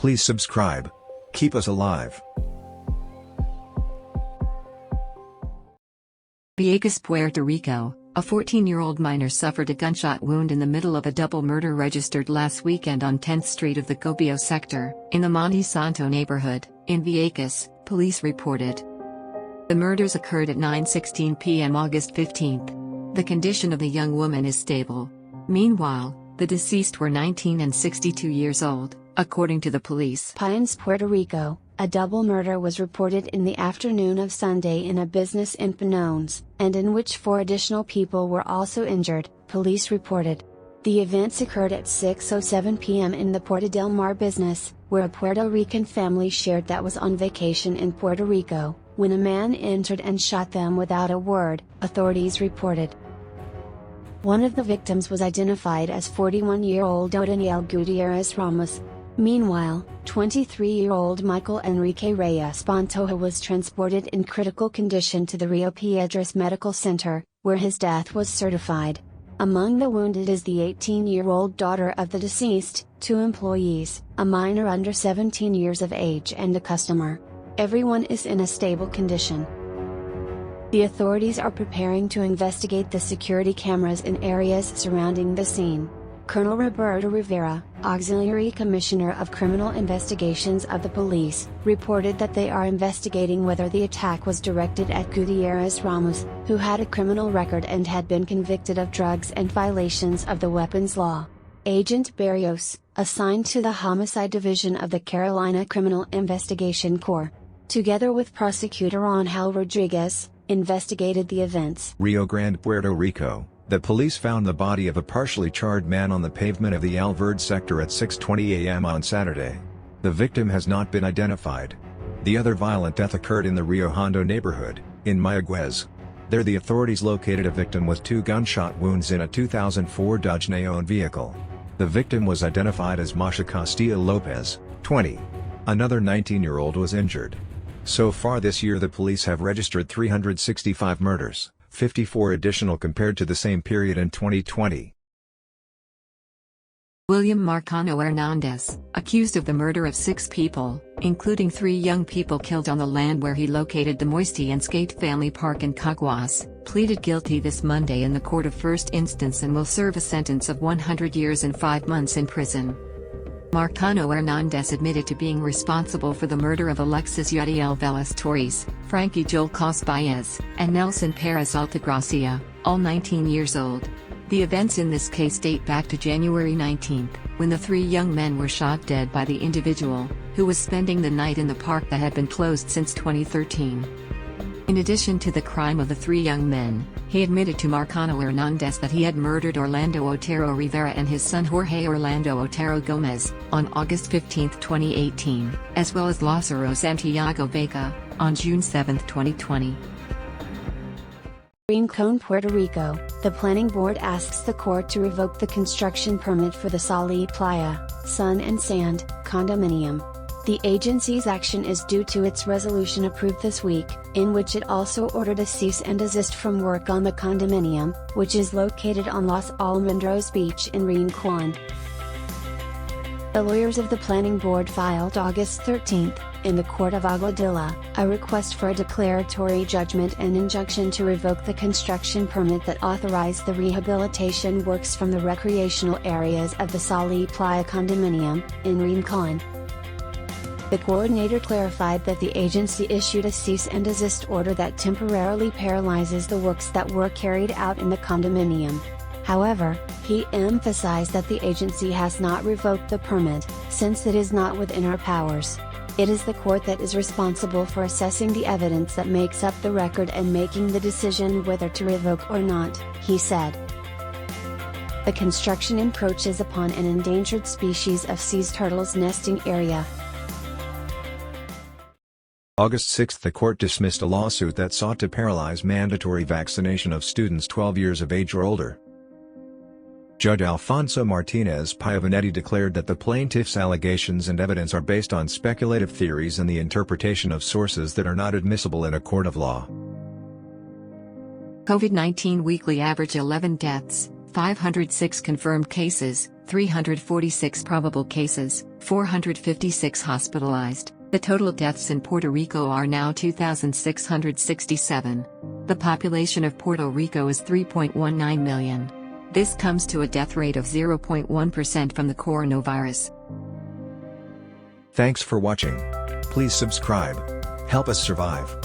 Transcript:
Please subscribe. Keep us alive. Vieques, Puerto Rico, a 14-year-old minor suffered a gunshot wound in the middle of a double murder registered last weekend on 10th Street of the Cobio sector, in the Monte Santo neighborhood, in Vieques, police reported. The murders occurred at 9:16 p.m. August 15. The condition of the young woman is stable. Meanwhile, the deceased were 19 and 62 years old, according to the police. Pines, Puerto Rico, a double murder was reported in the afternoon of Sunday in a business in Pinones, and in which 4 additional people were also injured, police reported. The events occurred at 6:07 p.m. in the Puerto del Mar business, where a Puerto Rican family shared that was on vacation in Puerto Rico, when a man entered and shot them without a word, authorities reported. One of the victims was identified as 41-year-old Otoniel Gutierrez Ramos. Meanwhile, 23-year-old Michael Enrique Reyes Pantoja was transported in critical condition to the Rio Piedras Medical Center, where his death was certified. Among the wounded is the 18-year-old daughter of the deceased, 2 employees, a minor under 17 years of age and a customer. Everyone is in a stable condition. The authorities are preparing to investigate the security cameras in areas surrounding the scene. Colonel Roberto Rivera, Auxiliary Commissioner of Criminal Investigations of the police, reported that they are investigating whether the attack was directed at Gutierrez Ramos, who had a criminal record and had been convicted of drugs and violations of the weapons law. Agent Barrios, assigned to the Homicide Division of the Carolina Criminal Investigation Corps, together with Prosecutor Angel Rodriguez, investigated the events. Rio Grande, Puerto Rico. The police found the body of a partially charred man on the pavement of the Alverde sector at 6:20 a.m. on Saturday. The victim has not been identified. The other violent death occurred in the Rio Hondo neighborhood, in Mayagüez. There the authorities located a victim with 2 gunshot wounds in a 2004 Dodge Neon vehicle. The victim was identified as Masha Castillo Lopez, 20. Another 19-year-old was injured. So far this year the police have registered 365 murders. 54 additional compared to the same period in 2020. William Marcano Hernandez, accused of the murder of 6 people, including 3 young people killed on the land where he located the Moisty and Skate Family Park in Caguas, pleaded guilty this Monday in the court of first instance and will serve a sentence of 100 years and 5 months in prison. Marcano Hernandez admitted to being responsible for the murder of Alexis Yadiel Velas Torres, Frankie Joel Cos Baez, and Nelson Perez Altagracia, all 19 years old. The events in this case date back to January 19, when the 3 young men were shot dead by the individual, who was spending the night in the park that had been closed since 2013. In addition to the crime of the 3 young men, he admitted to Marcano Hernandez that he had murdered Orlando Otero Rivera and his son Jorge Orlando Otero Gomez, on August 15, 2018, as well as Lázaro Santiago Vega, on June 7, 2020. Rincon, Puerto Rico, the planning board asks the court to revoke the construction permit for the Salí Playa, Sun and Sand, condominium. The agency's action is due to its resolution approved this week, in which it also ordered a cease and desist from work on the condominium, which is located on Los Almendros Beach in Rincon. The lawyers of the planning board filed August 13, in the Court of Aguadilla, a request for a declaratory judgment and injunction to revoke the construction permit that authorized the rehabilitation works from the recreational areas of the Salí Playa condominium, in Rincon. The coordinator clarified that the agency issued a cease and desist order that temporarily paralyzes the works that were carried out in the condominium. However, he emphasized that the agency has not revoked the permit, since it is not within our powers. It is the court that is responsible for assessing the evidence that makes up the record and making the decision whether to revoke or not, he said. The construction encroaches upon an endangered species of sea turtles nesting area. August 6, the court dismissed a lawsuit that sought to paralyze mandatory vaccination of students 12 years of age or older. Judge Alfonso Martinez Piavanetti declared that the plaintiff's allegations and evidence are based on speculative theories and the interpretation of sources that are not admissible in a court of law. COVID-19 weekly average 11 deaths, 506 confirmed cases, 346 probable cases, 456 hospitalized. The total deaths in Puerto Rico are now 2,667. The population of Puerto Rico is 3.19 million. This comes to a death rate of 0.1% from the coronavirus. Thanks for watching. Please subscribe. Help us survive.